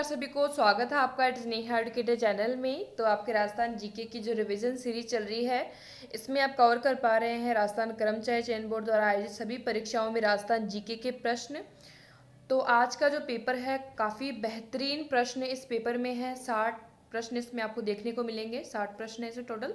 सभी को स्वागत है आपका स्नेहा एडुकेटर चैनल में। तो आपके राजस्थान जीके की जो रिवीजन सीरीज चल रही है, इसमें आप कवर कर पा रहे हैं राजस्थान कर्मचारी चयन बोर्ड द्वारा आयोजित सभी परीक्षाओं में राजस्थान जीके के प्रश्न। तो आज का जो पेपर है काफ़ी बेहतरीन प्रश्न इस पेपर में है। 60 प्रश्न इसमें आपको देखने को मिलेंगे, 60 प्रश्न है इसे टोटल।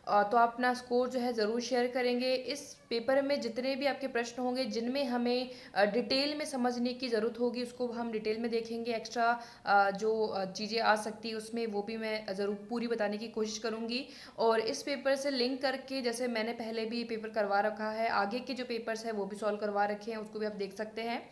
तो आप अपना स्कोर जो है ज़रूर शेयर करेंगे। इस पेपर में जितने भी आपके प्रश्न होंगे जिनमें हमें डिटेल में समझने की ज़रूरत होगी, उसको हम डिटेल में देखेंगे। एक्स्ट्रा जो चीज़ें आ सकती है उसमें वो भी मैं ज़रूर पूरी बताने की कोशिश करूँगी। और इस पेपर से लिंक करके, जैसे मैंने पहले भी पेपर करवा रखा है, आगे के जो पेपर्स है वो भी सॉल्व करवा रखे हैं, उसको भी आप देख सकते हैं।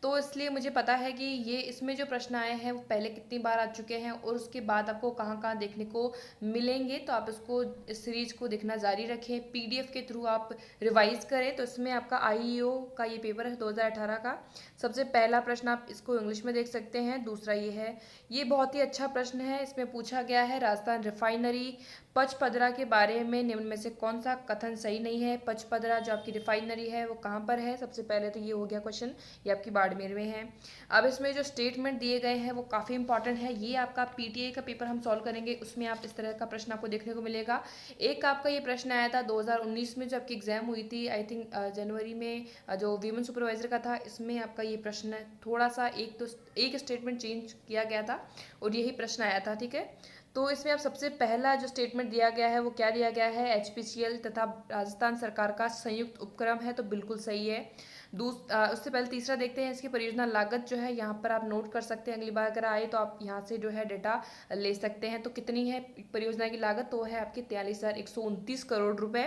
तो इसलिए मुझे पता है कि ये इसमें जो प्रश्न आए हैं वो पहले कितनी बार आ चुके हैं और उसके बाद आपको कहाँ कहाँ देखने को मिलेंगे। तो आप इसको, इस सीरीज को देखना जारी रखें, पीडीएफ के थ्रू आप रिवाइज करें। तो इसमें आपका आईईओ का ये पेपर है 2018 का। सबसे पहला प्रश्न आप इसको इंग्लिश में देख सकते हैं। दूसरा ये है, ये बहुत ही अच्छा प्रश्न है। इसमें पूछा गया है राजस्थान रिफाइनरी पचपदरा के बारे में निम्न में से कौन सा कथन सही नहीं है। पचपदरा जो आपकी रिफाइनरी है वो कहाँ पर है? सबसे पहले तो ये हो गया क्वेश्चन, ये आपकी बाड़मेर में है। अब इसमें जो स्टेटमेंट दिए गए हैं वो काफ़ी इंपॉर्टेंट है। ये आपका पीटीए का पेपर हम सॉल्व करेंगे, उसमें आप इस तरह का प्रश्न आपको देखने को मिलेगा। एक आपका ये प्रश्न आया था 2019 में, जो आपकी एग्जाम हुई थी आई थिंक जनवरी में, जो वीमेन सुपरवाइजर का था। इसमें आपका ये प्रश्न थोड़ा सा एक स्टेटमेंट चेंज किया गया था और यही प्रश्न आया था, ठीक है। तो इसमें आप सबसे पहला जो स्टेटमेंट दिया गया है वो क्या दिया गया है? एचपीसीएल तथा राजस्थान सरकार का संयुक्त उपक्रम है, तो बिल्कुल सही है। उससे पहले तीसरा देखते हैं। इसकी परियोजना लागत जो है यहाँ पर आप नोट कर सकते हैं, अगली बार अगर आए तो आप यहाँ से जो है डेटा ले सकते हैं। तो कितनी है परियोजना की लागत? तो है आपकी 43,129 करोड़ रुपए।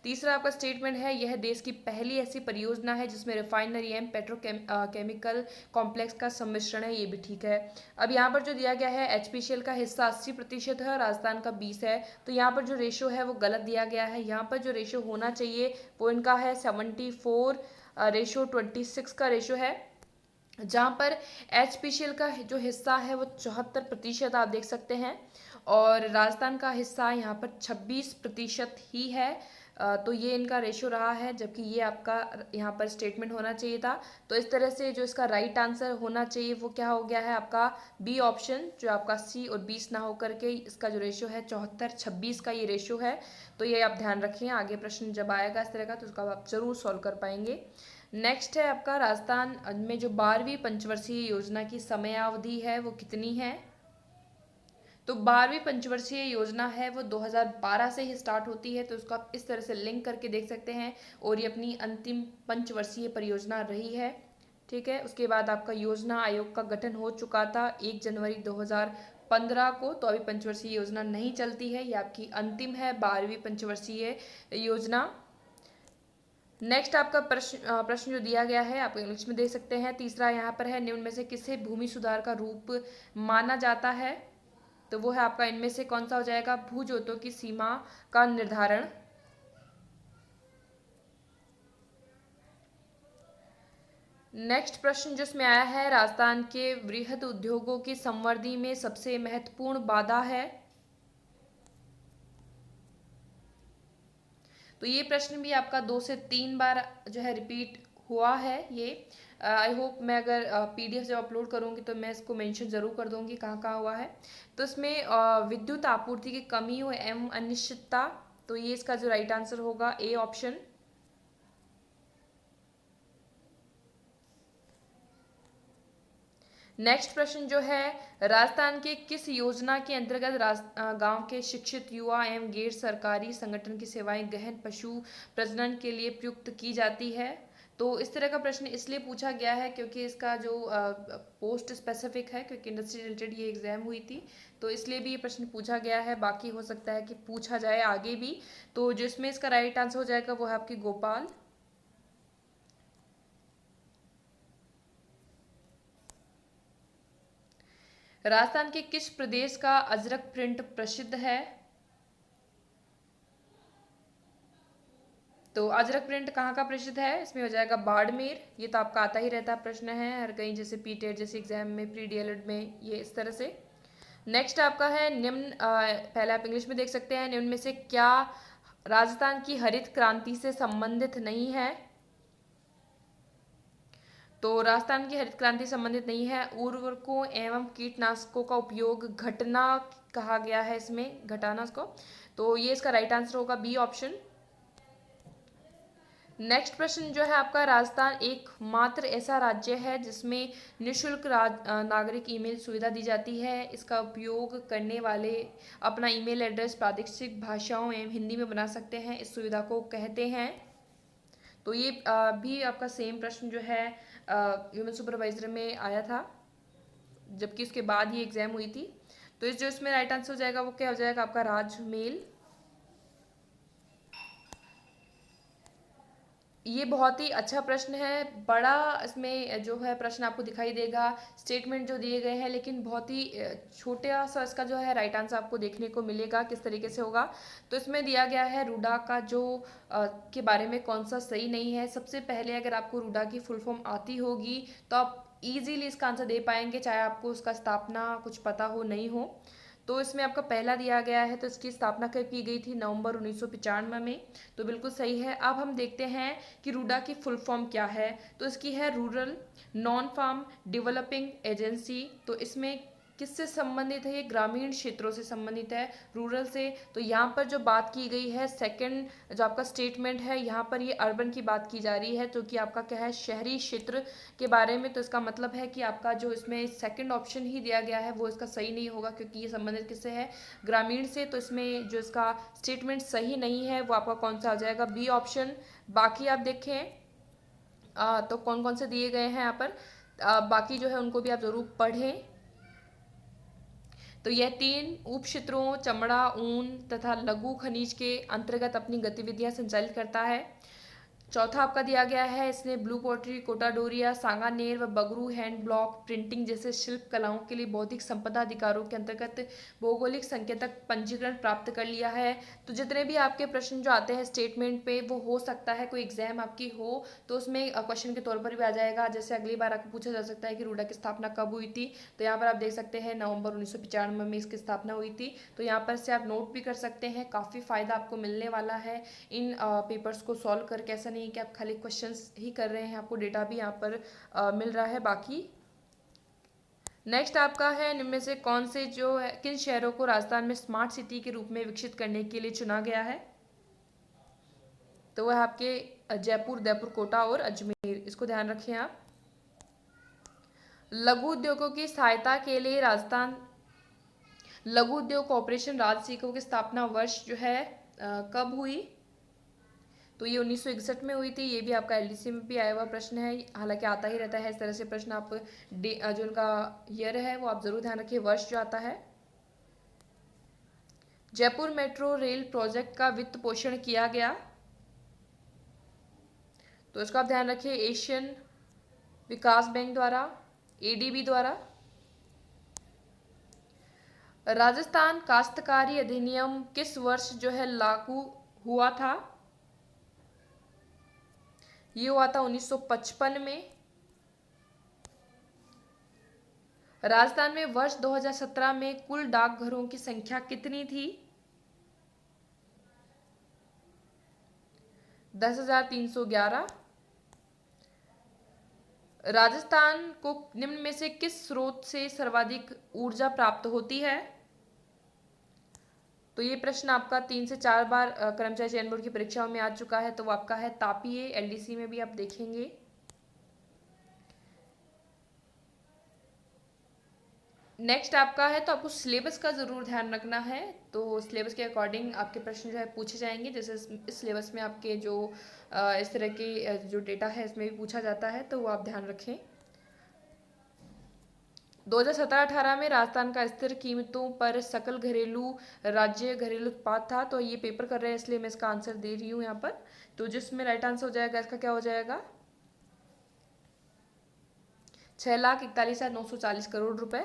तीसरा आपका स्टेटमेंट है, यह देश की पहली ऐसी परियोजना है जिसमें रिफाइनरी एवं पेट्रोकेमिकल कॉम्प्लेक्स का सम्मिश्रण है, ये भी ठीक है। अब यहाँ पर जो दिया गया है, एचपीसीएल का हिस्सा 80% है, राजस्थान का 20 है। तो यहाँ पर जो रेशो है वो गलत दिया गया है। यहाँ पर जो रेशो होना चाहिए वो इनका है 74 रेशो 26 का रेशो है, जहाँ पर एचपीसीएल का जो हिस्सा है वो 74% आप देख सकते हैं और राजस्थान का हिस्सा यहाँ पर 26% ही है। तो ये इनका रेशो रहा है, जबकि ये आपका यहाँ पर स्टेटमेंट होना चाहिए था। तो इस तरह से जो इसका राइट आंसर होना चाहिए वो क्या हो गया है आपका बी ऑप्शन, जो आपका सी और 20 ना होकर के इसका जो रेशो है 74-26 का ये रेशो है। तो ये आप ध्यान रखिए, आगे प्रश्न जब आएगा इस तरह का तो उसका आप जरूर सॉल्व कर पाएंगे। नेक्स्ट है आपका, राजस्थान में जो 12वीं पंचवर्षीय योजना की समयावधि है वो कितनी है? तो 12वीं पंचवर्षीय योजना है वो 2012 से ही स्टार्ट होती है, तो उसको आप इस तरह से लिंक करके देख सकते हैं। और ये अपनी अंतिम पंचवर्षीय परियोजना रही है, ठीक है। उसके बाद आपका योजना आयोग का गठन हो चुका था 1 जनवरी 2015 को। तो अभी पंचवर्षीय योजना नहीं चलती है, ये आपकी अंतिम है 12वीं पंचवर्षीय योजना। नेक्स्ट आपका प्रश्न जो दिया गया है आप इंग्लिश में देख सकते हैं। तीसरा यहाँ पर है, निम्न में से किसे भूमि सुधार का रूप माना जाता है? तो वो है आपका इनमें से कौन सा हो जाएगा? भू जोतों की सीमा का निर्धारण। नेक्स्ट प्रश्न जिसमें आया है, राजस्थान के वृहद उद्योगों की संवर्धि में सबसे महत्वपूर्ण बाधा है? तो ये प्रश्न भी आपका 2 से 3 बार जो है रिपीट हुआ है। ये आई होप मैं अगर पीडीएफ जब अपलोड करूंगी तो मैं इसको मेंशन जरूर कर दूंगी कहाँ कहाँ हुआ है। तो इसमें विद्युत आपूर्ति की कमी एवं अनिश्चितता, तो ये इसका जो राइट आंसर होगा ए ऑप्शन। नेक्स्ट प्रश्न जो है, राजस्थान के किस योजना के अंतर्गत गांव के शिक्षित युवा एवं गैर सरकारी संगठन की सेवाएं गहन पशु प्रजनन के लिए प्रयुक्त की जाती है? तो इस तरह का प्रश्न इसलिए पूछा गया है क्योंकि इसका जो पोस्ट स्पेसिफिक है, क्योंकि इंडस्ट्री रिलेटेड ये एग्जाम हुई थी, तो इसलिए भी ये प्रश्न पूछा गया है। बाकी हो सकता है कि पूछा जाए आगे भी। तो जिसमें इसका राइट आंसर हो जाएगा वो है आपकी भोपाल। राजस्थान के किस प्रदेश का अजरक प्रिंट प्रसिद्ध है? तो अजरक प्रिंट कहाँ का प्रसिद्ध है? इसमें हो जाएगा बाड़मेर। ये तो आपका आता ही रहता प्रश्न है हर कहीं, जैसे पीटेट जैसे एग्जाम में, प्री डीएलएड में, ये इस तरह से। नेक्स्ट आपका है, निम्न पहले आप इंग्लिश में देख सकते हैं, निम्न में से क्या राजस्थान की हरित क्रांति से संबंधित नहीं है? तो राजस्थान की हरित क्रांति संबंधित नहीं है। उर्वरकों एवं कीटनाशकों का उपयोग घटना कहा गया है, इसमें घटाना इसको, तो ये इसका राइट आंसर होगा बी ऑप्शन। नेक्स्ट प्रश्न जो है आपका, राजस्थान एकमात्र ऐसा राज्य है जिसमें निःशुल्क नागरिक ईमेल सुविधा दी जाती है। इसका उपयोग करने वाले अपना ईमेल एड्रेस प्रादेशिक भाषाओं एवं हिंदी में बना सकते हैं। इस सुविधा को कहते हैं। तो ये भी आपका सेम प्रश्न जो है ह्यूमन सुपरवाइजर में आया था, जबकि उसके बाद ही एग्जाम हुई थी। तो इस जो इसमें राइट आंसर हो जाएगा वो क्या हो जाएगा आपका, राजमेल। ये बहुत ही अच्छा प्रश्न है, बड़ा इसमें जो है प्रश्न आपको दिखाई देगा, स्टेटमेंट जो दिए गए हैं, लेकिन बहुत ही छोटा सा इसका जो है राइट आंसर आपको देखने को मिलेगा किस तरीके से होगा। तो इसमें दिया गया है रूडा का जो के बारे में कौन सा सही नहीं है। सबसे पहले अगर आपको रूडा की फुल फॉर्म आती होगी तो आप इजीली इसका आंसर दे पाएंगे, चाहे आपको उसका स्थापना कुछ पता हो नहीं हो। तो इसमें आपका पहला दिया गया है, तो इसकी स्थापना कब की गई थी, नवंबर 1995 में। तो बिल्कुल सही है। अब हम देखते हैं कि रूडा की फुल फॉर्म क्या है। तो इसकी है rural non farm developing agency. तो इसमें किससे संबंधित है, ये ग्रामीण क्षेत्रों से संबंधित है, रूरल से। तो यहाँ पर जो बात की गई है, सेकंड जो आपका स्टेटमेंट है, यहाँ पर ये अर्बन की बात की जा रही है, जो कि आपका क्या है, शहरी क्षेत्र के बारे में। तो इसका मतलब है कि आपका जो इसमें सेकंड ऑप्शन ही दिया गया है वो इसका सही नहीं होगा, क्योंकि ये संबंधित किससे है, ग्रामीण से। तो इसमें जो इसका स्टेटमेंट सही नहीं है वो आपका कौन सा आ जाएगा, बी ऑप्शन। बाकी आप देखें तो कौन कौन से दिए गए हैं यहाँ पर, बाकी जो है उनको भी आप जरूर पढ़ें। तो यह 3 उप क्षेत्रों चमड़ा, ऊन तथा लघु खनिज के अंतर्गत अपनी गतिविधियां संचालित करता है। चौथा आपका दिया गया है, इसने ब्लू पॉटरी, कोटा डोरिया, सांगानेर व बगरू हैंड ब्लॉक प्रिंटिंग जैसे शिल्प कलाओं के लिए बौद्धिक संपदा अधिकारों के अंतर्गत भौगोलिक संकेतक पंजीकरण प्राप्त कर लिया है। तो जितने भी आपके प्रश्न जो आते हैं स्टेटमेंट पे, वो हो सकता है कोई एग्जाम आपकी हो तो उसमें क्वेश्चन के तौर पर भी आ जाएगा। जैसे अगली बार आपको पूछा जा सकता है कि रूडा की स्थापना कब हुई थी, तो यहाँ पर आप देख सकते हैं नवंबर 1995 में इसकी स्थापना हुई थी। तो यहाँ पर से आप नोट भी कर सकते हैं, काफ़ी फायदा आपको मिलने वाला है इन पेपर्स को सॉल्व करके। ऐसा नहीं कि आप खाली क्वेश्चंस ही कर रहे हैं, आपको डेटा भी यहाँ पर मिल रहा है। बाकी नेक्स्ट आपका है, निम्न में से कौन से जो है, किन शहरों को राजस्थान में स्मार्ट सिटी के रूप में विकसित करने के लिए चुना गया है। तो वह आपके जयपुर, उदयपुर, कोटा और अजमेर, इसको ध्यान रखें आप। लघु उद्योगों की सहायता के लिए राजस्थान लघु उद्योग कॉर्पोरेशन राजसिको की स्थापना वर्ष जो है कब हुई, तो ये 1961 में हुई थी। ये भी आपका एलडीसी में भी आया हुआ प्रश्न है, हालांकि आता ही रहता है इस तरह से प्रश्न। आप जो उनका ईयर है वो आप जरूर ध्यान रखिए, वर्ष जो आता है। जयपुर मेट्रो रेल प्रोजेक्ट का वित्त पोषण किया गया, तो इसका आप ध्यान रखिए, एशियन विकास बैंक द्वारा, एडीबी द्वारा। राजस्थान काश्तकारी अधिनियम किस वर्ष जो है लागू हुआ था, ये हुआ था 1955 में। राजस्थान में वर्ष 2017 में कुल डाकघरों की संख्या कितनी थी, 10,311। राजस्थान को निम्न में से किस स्रोत से सर्वाधिक ऊर्जा प्राप्त होती है, तो ये प्रश्न आपका 3 से 4 बार कर्मचारी चयन बोर्ड की परीक्षाओं में आ चुका है। तो वो आपका है तापीय, एलडीसी में भी आप देखेंगे। नेक्स्ट आपका है, तो आपको सिलेबस का ज़रूर ध्यान रखना है। तो सिलेबस के अकॉर्डिंग आपके प्रश्न जो है पूछे जाएंगे। जैसे इस सिलेबस में आपके जो इस तरह के जो डेटा है इसमें भी पूछा जाता है, तो वो आप ध्यान रखें। 2017-18 में राजस्थान का स्थिर कीमतों पर सकल घरेलू राज्य घरेलू उत्पाद था। तो ये पेपर कर रहे हैं इसलिए मैं इसका आंसर दे रही हूँ यहाँ पर। तो जिसमें राइट आंसर हो जाएगा इसका क्या हो जाएगा, 6,41,940 करोड़ रुपए।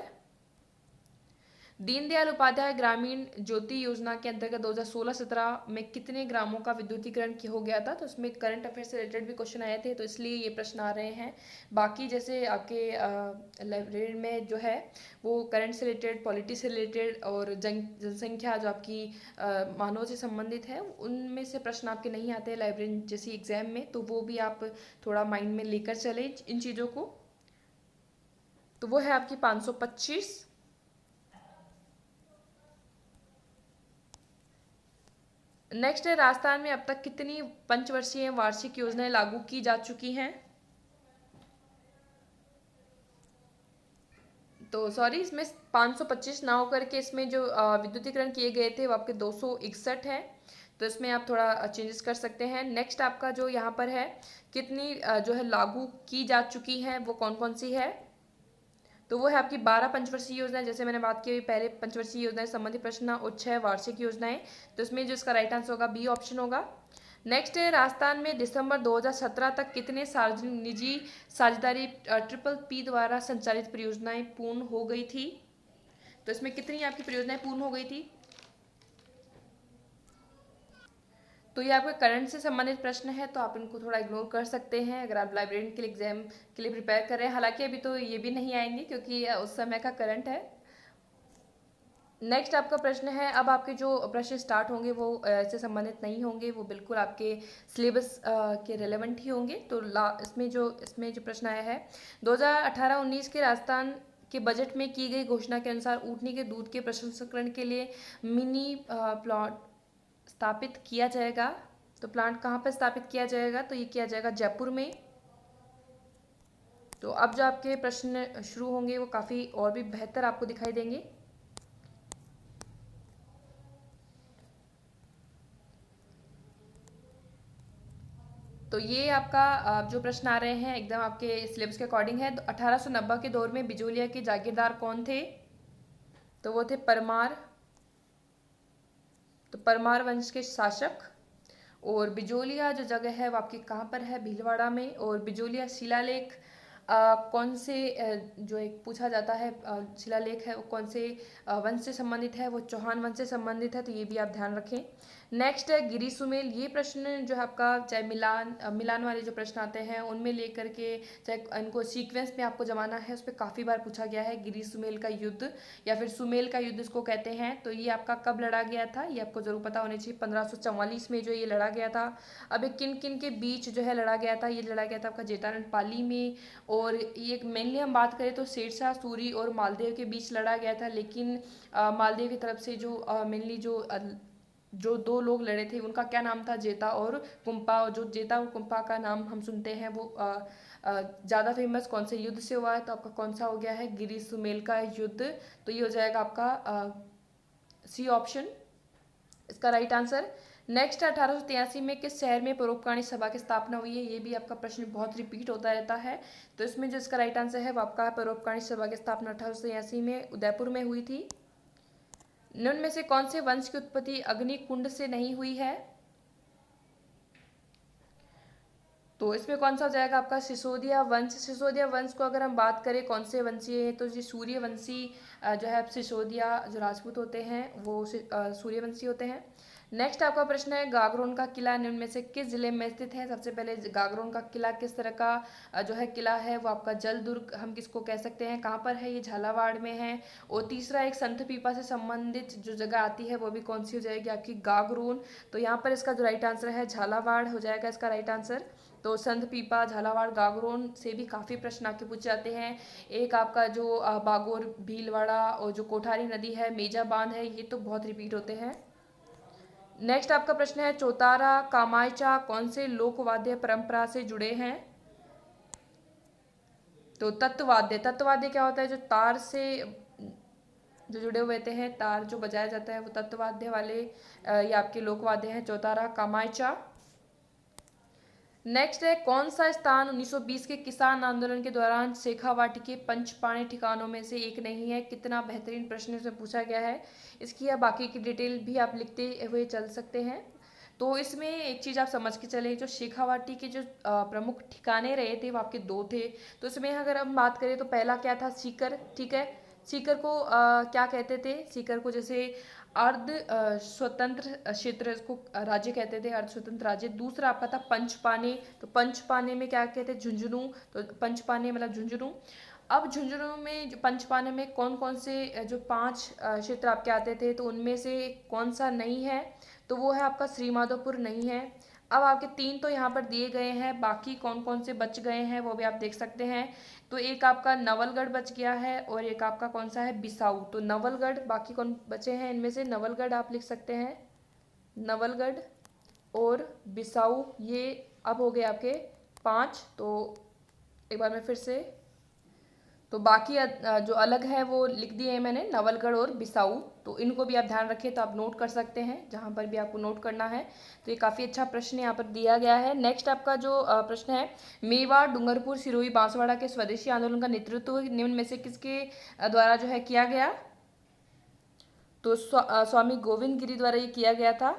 दीनदयाल उपाध्याय ग्रामीण ज्योति योजना के अंतर्गत 2016-17 में कितने ग्रामों का विद्युतीकरण हो गया था? तो उसमें करंट अफेयर से रिलेटेड भी क्वेश्चन आए थे, तो इसलिए ये प्रश्न आ रहे हैं। बाकी जैसे आपके लाइब्रेरी में जो है वो करंट से रिलेटेड, पॉलिटी से रिलेटेड और जनसंख्या जो आपकी मानव से संबंधित है, उनमें से प्रश्न आपके नहीं आते हैं लाइब्रेरी जैसी एग्जाम में, तो वो भी आप थोड़ा माइंड में लेकर चले इन चीज़ों को। तो वो है आपकी 525। नेक्स्ट है, राजस्थान में अब तक कितनी पंचवर्षीय वार्षिक योजनाएं लागू की जा चुकी हैं? तो सॉरी, इसमें 525 ना होकर के इसमें जो विद्युतीकरण किए गए थे वो आपके 261 हैं। तो इसमें आप थोड़ा चेंजेस कर सकते हैं। नेक्स्ट आपका जो यहाँ पर है, कितनी जो है लागू की जा चुकी हैं, वो कौन कौन सी है? तो वो है आपकी 12 पंचवर्षीय योजनाएं, जैसे मैंने बात की अभी पहले, पंचवर्षीय योजनाएं संबंधित प्रश्न, और 6 वार्षिक योजनाएं। तो इसमें जो इसका राइट आंसर होगा बी ऑप्शन होगा। नेक्स्ट है, राजस्थान में दिसंबर 2017 तक कितने सार्वजनिक निजी साझेदारी ट्रिपल पी द्वारा संचालित परियोजनाएं पूर्ण हो गई थी? तो इसमें कितनी आपकी परियोजनाएं पूर्ण हो गई थी? तो ये आपके करंट से संबंधित प्रश्न है, तो आप इनको थोड़ा इग्नोर कर सकते हैं अगर आप लाइब्रेरियन के लिए एग्जाम के लिए प्रिपेयर कर रहे हैं। हालांकि अभी तो ये भी नहीं आएंगे क्योंकि उस समय का करंट है। नेक्स्ट आपका प्रश्न है, अब आपके जो प्रश्न स्टार्ट होंगे वो इससे संबंधित नहीं होंगे, वो बिल्कुल आपके सिलेबस के रेलेवेंट ही होंगे। तो इसमें जो प्रश्न आया है, 2018-19 के राजस्थान के बजट में की गई घोषणा के अनुसार ऊँटनी के दूध के प्रसंस्करण के लिए मिनी प्लांट स्थापित किया जाएगा। तो प्लांट कहाँ पर स्थापित किया जाएगा? तो ये किया जाएगा जयपुर में। तो अब जो आपके प्रश्न शुरू होंगे वो काफ़ी और भी बेहतर आपको दिखाई देंगे। तो ये आपका जो प्रश्न आ रहे हैं एकदम आपके सिलेबस के अकॉर्डिंग है। तो 1890 के दौर में बिजोलिया के जागीरदार कौन थे? तो वो थे परमार। तो परमार वंश के शासक। और बिजोलिया जो जगह है वो आपकी कहाँ पर है? भीलवाड़ा में। और बिजोलिया शिलालेख कौन से जो एक पूछा जाता है शिलालेख है वो कौन से वंश से संबंधित है? वो चौहान वंश से संबंधित है, तो ये भी आप ध्यान रखें। नेक्स्ट है गिरी सुमेल। ये प्रश्न जो है आपका, चाहे मिलान वाले जो प्रश्न आते हैं उनमें लेकर के, चाहे इनको सीक्वेंस में आपको जमाना है, उस पर काफ़ी बार पूछा गया है। गिरी सुमेल का युद्ध या फिर सुमेल का युद्ध इसको कहते हैं। तो ये आपका कब लड़ा गया था, ये आपको जरूर पता होना चाहिए। 1544 में जो ये लड़ा गया था। अब किन किन के बीच जो है लड़ा गया था? ये लड़ा गया था आपका जेठारन पाली में। और ये मेनली हम बात करें तो शेरशाह सूरी और मालदेव के बीच लड़ा गया था। लेकिन मालदेव की तरफ से जो मेनली जो दो लोग लड़े थे उनका क्या नाम था? जेता और कुंपा। और जो जेता और कुंपा का नाम हम सुनते हैं वो ज़्यादा फेमस कौन से युद्ध से हुआ है? तो आपका कौन सा हो गया है? गिरी सुमेल का युद्ध। तो ये हो जाएगा आपका सी ऑप्शन इसका राइट आंसर। नेक्स्ट 1883 में किस शहर में परोपकारी सभा की स्थापना हुई है? ये भी आपका प्रश्न बहुत रिपीट होता रहता है। तो इसमें जो इसका राइट आंसर है वो आपका परोपकारी सभा की स्थापना 1883 में उदयपुर में हुई थी। निम्न में से कौन से वंश की उत्पत्ति अग्निकुंड से नहीं हुई है? तो इसमें कौन सा हो जाएगा आपका? सिसोदिया वंश। सिसोदिया वंश को अगर हम बात करें कौन से वंशीय है, तो ये सूर्यवंशी जो है सिसोदिया जो राजपूत होते हैं वो सूर्यवंशी होते हैं। नेक्स्ट आपका प्रश्न है, गागरोन का किला निम्न में से किस जिले में स्थित है? सबसे पहले गागरोन का किला किस तरह का जो है किला है? वो आपका जल दुर्ग हम किसको कह सकते हैं? कहाँ पर है? ये झालावाड़ में है। और तीसरा एक संत पीपा से संबंधित जो जगह आती है वो भी कौन सी हो जाएगी? आपकी गागरोन। तो यहाँ पर इसका जो राइट आंसर है झालावाड़ हो जाएगा इसका राइट आंसर। तो संत पीपा, झालावाड़, गागरोन से भी काफ़ी प्रश्न आके पूछे जाते हैं। एक आपका जो बागोर, भीलवाड़ा और जो कोठारी नदी है, मेजा बांध है, ये तो बहुत रिपीट होते हैं। नेक्स्ट आपका प्रश्न है, चौतारा कामायचा कौन से लोकवाद्य परंपरा से जुड़े हैं? तो तत्ववाद्य। तत्ववाद्य क्या होता है? जो तार से जो जुड़े हुए होते हैं, तार जो बजाया जाता है वो तत्ववाद्य वाले ये आपके लोकवाद्य हैं, चौतारा कामायचा। नेक्स्ट है, कौन सा स्थान 1920 के किसान आंदोलन के दौरान शेखावाटी के पंचपाणी ठिकानों में से एक नहीं है? कितना बेहतरीन प्रश्न इसमें पूछा गया है। इसकी या बाकी की डिटेल भी आप लिखते हुए चल सकते हैं। तो इसमें एक चीज़ आप समझ के चले, जो शेखावाटी के जो प्रमुख ठिकाने रहे थे वो आपके दो थे। तो इसमें अगर हम बात करें तो पहला क्या था? सीकर, ठीक है। सीकर को क्या कहते थे? सीकर को जैसे अर्ध स्वतंत्र क्षेत्र, इसको राज्य कहते थे, अर्ध स्वतंत्र राज्य। दूसरा आपका था पंचपाने, तो पंचपाने में क्या कहते हैं? झुंझुनू। तो पंचपाने मतलब झुंझुनू। अब झुंझुनू में जो पंचपाने में कौन कौन से जो 5 क्षेत्र आपके आते थे, तो उनमें से कौन सा नहीं है? तो वो है आपका श्रीमाधोपुर नहीं है। अब आपके 3 तो यहाँ पर दिए गए हैं, बाकी कौन कौन से बच गए हैं वो भी आप देख सकते हैं। तो एक आपका नवलगढ़ बच गया है और एक आपका कौन सा है? बिसाऊ। तो नवलगढ़, बाकी कौन बचे हैं इनमें से? नवलगढ़ आप लिख सकते हैं, नवलगढ़ और बिसाऊ, ये अब हो गए आपके 5। तो एक बार मैं फिर से, तो बाकी जो अलग है वो लिख दिए हैं मैंने, नवलगढ़ और बिसाऊ। तो इनको भी आप ध्यान रखें, तो आप नोट कर सकते हैं जहाँ पर भी आपको नोट करना है। तो ये काफ़ी अच्छा प्रश्न यहाँ पर दिया गया है। नेक्स्ट आपका जो प्रश्न है, मेवाड़, डूंगरपुर, सिरोही, बांसवाड़ा के स्वदेशी आंदोलन का नेतृत्व निम्न में से किसके द्वारा जो है किया गया? तो स्वामी गोविंद गिरी द्वारा ये किया गया था।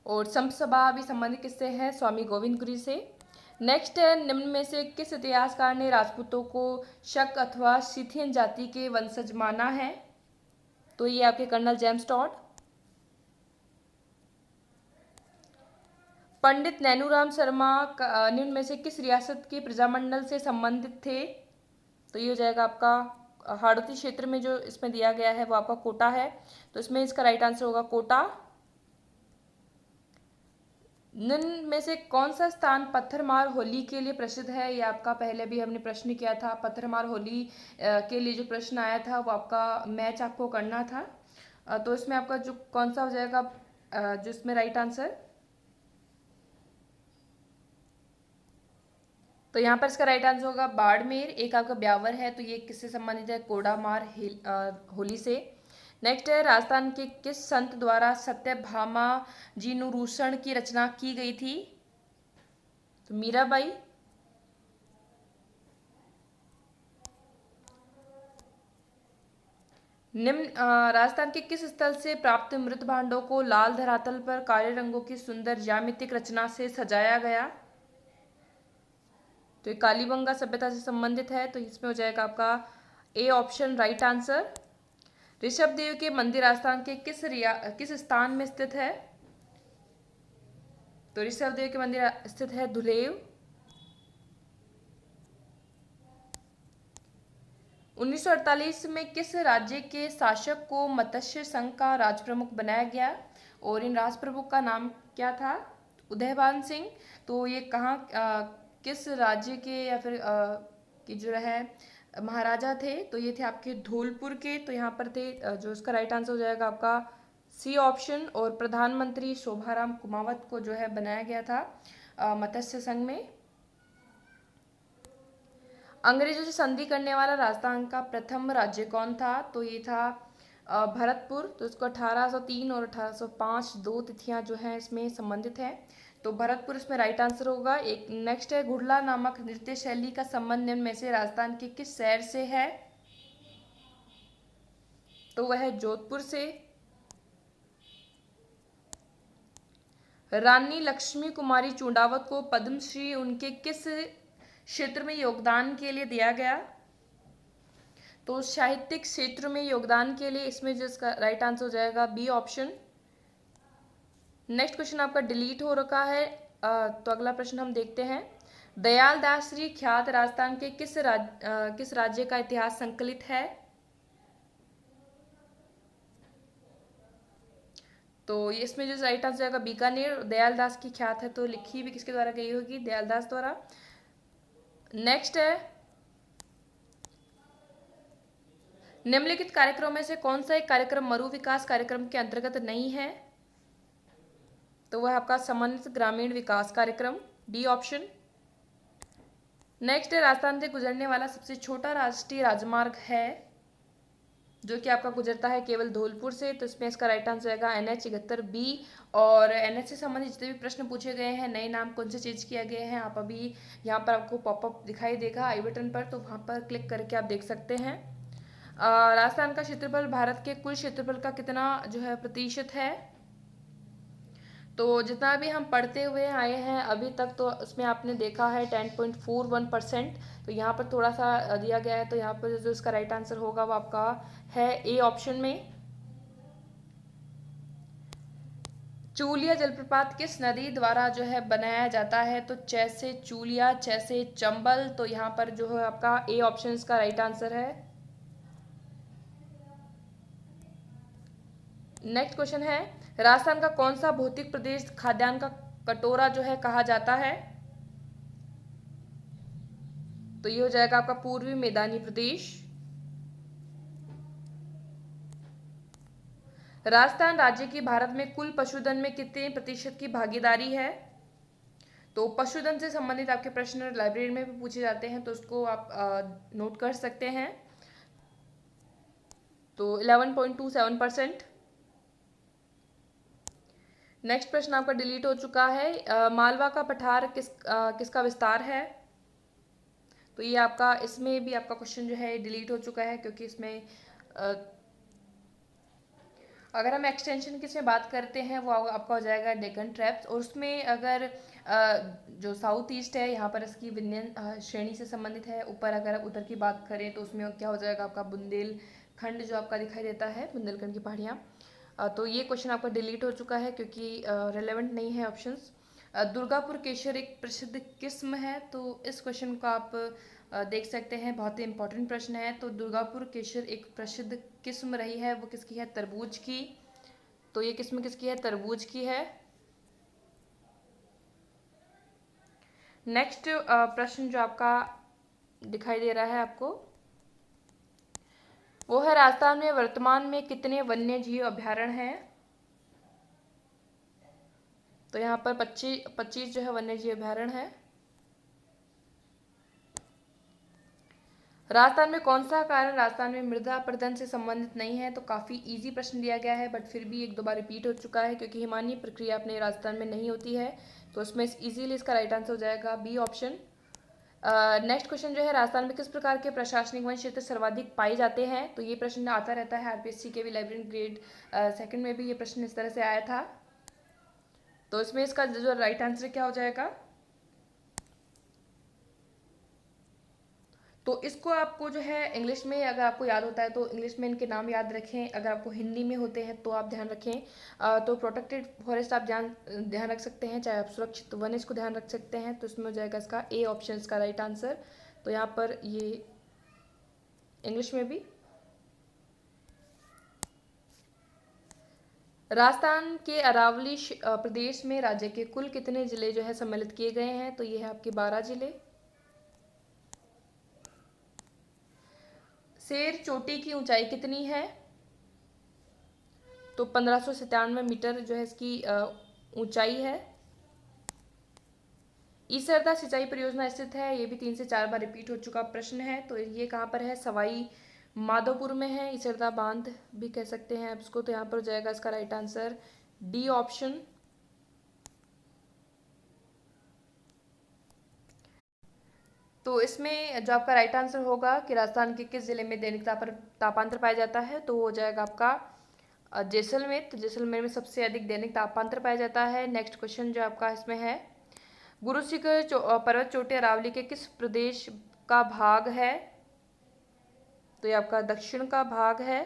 और संप सभा भी संबंधित किससे है? स्वामी गोविंद गिरी से। नेक्स्ट है, निम्न में से किस इतिहासकार ने राजपूतों को शक अथवा सिथियन जाति के वंशज माना है? तो ये आपके कर्नल जेम्स टॉड। पंडित नैनूराम शर्मा निम्न में से किस रियासत के प्रजामंडल से संबंधित थे? तो ये हो जाएगा आपका हाड़ौती क्षेत्र में जो इसमें दिया गया है वो आपका कोटा है। तो इसमें इसका राइट आंसर होगा कोटा। निम्न में से कौन सा स्थान पत्थरमार होली के लिए प्रसिद्ध है? ये आपका पहले भी हमने प्रश्न किया था, पत्थरमार होली के लिए जो प्रश्न आया था वो आपका मैच आपको करना था। तो इसमें आपका जो कौन सा हो जाएगा जो इसमें राइट आंसर? तो यहाँ पर इसका राइट आंसर होगा बाड़मेर। एक आपका ब्यावर है, तो ये किससे संबंधित है? कोडामार होली से। नेक्स्ट है, राजस्थान के किस संत द्वारा सत्यभामा जिनुरूषण की रचना की गई थी? तो मीराबाई। निम्न राजस्थान के किस स्थल से प्राप्त मृत भांडों को लाल धरातल पर काले रंगों की सुंदर ज्यामितिक रचना से सजाया गया? तो ये कालीबंगा सभ्यता से संबंधित है, तो इसमें हो जाएगा आपका A option right answer. Rishabh Dev के मंदिर राजस्थान के किस स्थान में स्थित है? तो ऋषभ देव के मंदिर स्थित है धुलेव। 1948 में किस राज्य के शासक को मत्स्य संघ का राजप्रमुख बनाया गया और इन राजप्रमुख का नाम क्या था? उदयभान सिंह। तो ये कहाँ किस राज्य के या फिर कि जो है महाराजा थे? तो ये थे आपके धौलपुर के। तो यहाँ पर थे जो इसका राइट आंसर हो जाएगा आपका सी ऑप्शन। और प्रधानमंत्री शोभाराम कुमावत को जो है बनाया गया था मत्स्य संघ में। अंग्रेजों से संधि करने वाला राजस्थान का प्रथम राज्य कौन था? तो ये था भरतपुर। तो इसको 1803 और 1805 दो तिथियां जो हैं इसमें संबंधित है। तो भरतपुर इसमें राइट आंसर होगा। एक नेक्स्ट है, घुड़ला नामक नृत्य शैली का संबंध निम्न में से राजस्थान के किस शहर से है? तो वह है जोधपुर से। रानी लक्ष्मी कुमारी चूंडावत को पद्मश्री उनके किस क्षेत्र में योगदान के लिए दिया गया? तो साहित्यिक क्षेत्र में योगदान के लिए, इसमें जिसका राइट आंसर हो जाएगा बी ऑप्शन। नेक्स्ट क्वेश्चन आपका डिलीट हो रखा है, तो अगला प्रश्न हम देखते हैं। दयाल दास श्री ख्यात राजस्थान के किस राज्य का इतिहास संकलित है? तो इसमें जो राइट आंसर जाएगा बीकानेर। दयाल दास की ख्यात है, तो लिखी भी किसके द्वारा गई होगी? दयाल दास द्वारा। नेक्स्ट है, निम्नलिखित कार्यक्रम में से कौन सा एक कार्यक्रम मरु विकास कार्यक्रम के अंतर्गत नहीं है? तो वह आपका समन्वित ग्रामीण विकास कार्यक्रम, डी ऑप्शन। नेक्स्ट है, राजस्थान से गुजरने वाला सबसे छोटा राष्ट्रीय राजमार्ग है जो कि आपका गुजरता है केवल धौलपुर से। तो इसमें इसका राइट आंसर आएगा NH 71B। और NH से संबंधित जितने भी प्रश्न पूछे गए हैं, नए नाम कौन से चेंज किया गए हैं, आप अभी यहाँ पर आपको पॉपअप दिखाई देगा आई बटन पर, तो वहाँ पर क्लिक करके आप देख सकते हैं। राजस्थान का क्षेत्रफल भारत के कुल क्षेत्रफल का कितना जो है प्रतिशत है? तो जितना भी हम पढ़ते हुए आए हैं अभी तक, तो उसमें आपने देखा है 10.41%। तो यहाँ पर थोड़ा सा दिया गया है, तो यहाँ पर जो इसका राइट आंसर होगा वो आपका है ए ऑप्शन में। चूलिया जलप्रपात किस नदी द्वारा जो है बनाया जाता है? तो जैसे चूलिया, जैसे चंबल। तो यहाँ पर जो है आपका ए ऑप्शन इसका राइट आंसर है। नेक्स्ट क्वेश्चन है, राजस्थान का कौन सा भौतिक प्रदेश खाद्यान्न का कटोरा जो है कहा जाता है? तो ये हो जाएगा आपका पूर्वी मैदानी प्रदेश। राजस्थान राज्य की भारत में कुल पशुधन में कितने प्रतिशत की भागीदारी है? तो पशुधन से संबंधित आपके प्रश्न लाइब्रेरी में भी पूछे जाते हैं, तो उसको आप नोट कर सकते हैं। तो 11.27%। नेक्स्ट प्रश्न आपका डिलीट हो चुका है। मालवा का पठार किसका विस्तार है? तो ये आपका, इसमें भी आपका क्वेश्चन जो है डिलीट हो चुका है, क्योंकि इसमें अगर हम एक्सटेंशन की इसमें बात करते हैं वो आपका हो जाएगा डेक्कन ट्रैप्स। और उसमें अगर जो साउथ ईस्ट है यहाँ पर इसकी विन्यन श्रेणी से संबंधित है। ऊपर अगर आप उत्तर की बात करें तो उसमें क्या हो जाएगा आपका बुंदेलखंड जो आपका दिखाई देता है, बुंदेलखंड की पहाड़ियाँ। तो ये क्वेश्चन आपका डिलीट हो चुका है, क्योंकि रेलेवेंट नहीं है ऑप्शंस। दुर्गापुर केशर एक प्रसिद्ध किस्म है। तो इस क्वेश्चन को आप देख सकते हैं, बहुत ही इंपॉर्टेंट प्रश्न है। तो दुर्गापुर केशर एक प्रसिद्ध किस्म रही है, वो किसकी है? तरबूज की। तो ये किस्म किसकी है? तरबूज की है। नेक्स्ट प्रश्न जो आपका दिखाई दे रहा है आपको, वो है राजस्थान में वर्तमान में कितने वन्य जीव अभ्यारण्य हैं? तो यहाँ पर 25 जो है वन्य जीव अभ्यारण्य है। राजस्थान में कौन सा कारण राजस्थान में मृदा अपरदन से संबंधित नहीं है? तो काफ़ी इजी प्रश्न दिया गया है, बट फिर भी एक दो बार रिपीट हो चुका है, क्योंकि हिमानी प्रक्रिया अपने राजस्थान में नहीं होती है। तो इसमें इजीली इसका राइट आंसर हो जाएगा बी ऑप्शन। नेक्स्ट क्वेश्चन जो है, राजस्थान में किस प्रकार के प्रशासनिक वन क्षेत्र सर्वाधिक पाए जाते हैं? तो ये प्रश्न आता रहता है आरपीएससी के भी लाइब्रेरी ग्रेड सेकंड में भी ये प्रश्न इस तरह से आया था। तो इसमें इसका जो राइट आंसर क्या हो जाएगा? तो इसको आपको जो है इंग्लिश में अगर आपको याद होता है तो इंग्लिश में इनके नाम याद रखें। अगर आपको हिंदी में होते हैं तो आप ध्यान रखें। तो प्रोटेक्टेड फॉरेस्ट आप ध्यान रख सकते हैं, चाहे आप सुरक्षित वन इसको ध्यान रख सकते हैं। तो इसमें हो जाएगा इसका ए ऑप्शन इसका राइट आंसर। तो यहाँ पर ये इंग्लिश में भी। राजस्थान के अरावली प्रदेश में राज्य के कुल कितने जिले जो है सम्मिलित किए गए हैं? तो ये है आपके 12 जिले। शेर चोटी की ऊंचाई कितनी है? तो 1597 मीटर जो है इसकी ऊंचाई है। ईसरदा सिंचाई परियोजना स्थित है, ये भी 3 से 4 बार रिपीट हो चुका प्रश्न है। तो ये कहाँ पर है? सवाई माधोपुर में है। ईसरदा बांध भी कह सकते हैं आप इसको। तो यहाँ पर हो जाएगा इसका राइट आंसर डी ऑप्शन। तो इसमें जो आपका राइट आंसर होगा कि राजस्थान के किस जिले में दैनिक तापांतर पाया जाता है, तो हो जाएगा आपका जैसलमेर। तो जैसलमेर में सबसे अधिक दैनिक तापांतर पाया जाता है। नेक्स्ट क्वेश्चन जो आपका इसमें है, गुरु शिखर पर्वत चोटी अरावली के किस प्रदेश का भाग है? तो ये आपका दक्षिण का भाग है।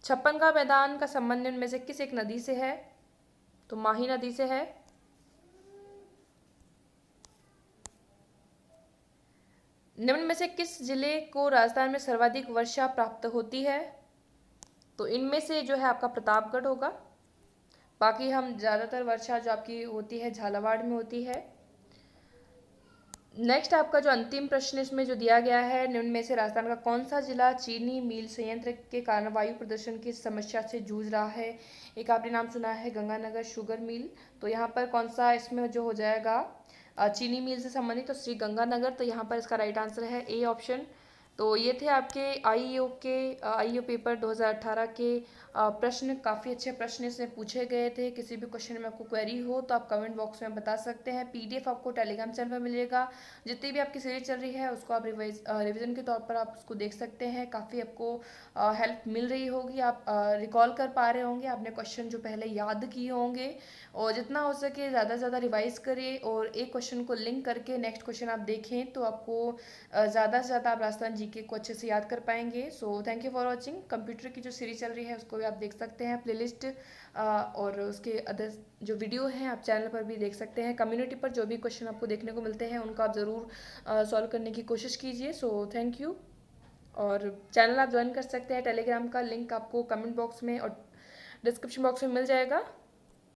छप्पन का मैदान का संबंध इनमें से किस एक नदी से है? तो माही नदी से है। निम्न में से किस जिले को राजस्थान में सर्वाधिक वर्षा प्राप्त होती है? तो इनमें से जो है आपका प्रतापगढ़ होगा। बाकी हम ज़्यादातर वर्षा जो आपकी होती है झालावाड़ में होती है। नेक्स्ट आपका जो अंतिम प्रश्न इसमें जो दिया गया है, निम्न में से राजस्थान का कौन सा जिला चीनी मिल संयंत्र के कारण वायु प्रदूषण की समस्या से जूझ रहा है? एक आपने नाम सुना है गंगानगर शुगर मिल। तो यहाँ पर कौन सा इसमें जो हो जाएगा चीनी मिल से संबंधित? तो श्री गंगानगर। तो यहाँ पर इसका राइट आंसर है ए ऑप्शन। तो ये थे आपके आईईओ पेपर 2018 के प्रश्न। काफ़ी अच्छे प्रश्न इसमें पूछे गए थे। किसी भी क्वेश्चन में आपको क्वेरी हो तो आप कमेंट बॉक्स में बता सकते हैं। पीडीएफ आपको टेलीग्राम चैनल पर मिलेगा। जितनी भी आपकी सीरीज चल रही है उसको आप रिवीजन के तौर पर आप उसको देख सकते हैं। काफ़ी आपको हेल्प मिल रही होगी। आप रिकॉल कर पा रहे होंगे अपने क्वेश्चन जो पहले याद किए होंगे, और जितना हो सके ज़्यादा से ज़्यादा रिवाइज करिए और एक क्वेश्चन को लिंक करके नेक्स्ट क्वेश्चन आप देखें तो आपको ज़्यादा से ज़्यादा आप राजस्थान जीके को अच्छे से याद कर पाएंगे। So thank you for watching. Computer की जो सीरीज चल रही है उसको भी आप देख सकते हैं प्लेलिस्ट, और उसके अदर जो वीडियो हैं आप चैनल पर भी देख सकते हैं। कम्युनिटी पर जो भी क्वेश्चन आपको देखने को मिलते हैं उनको आप ज़रूर सॉल्व करने की कोशिश कीजिए। So thank you. और चैनल आप ज्वाइन कर सकते हैं। टेलीग्राम का लिंक आपको कमेंट बॉक्स में और डिस्क्रिप्शन बॉक्स में मिल जाएगा।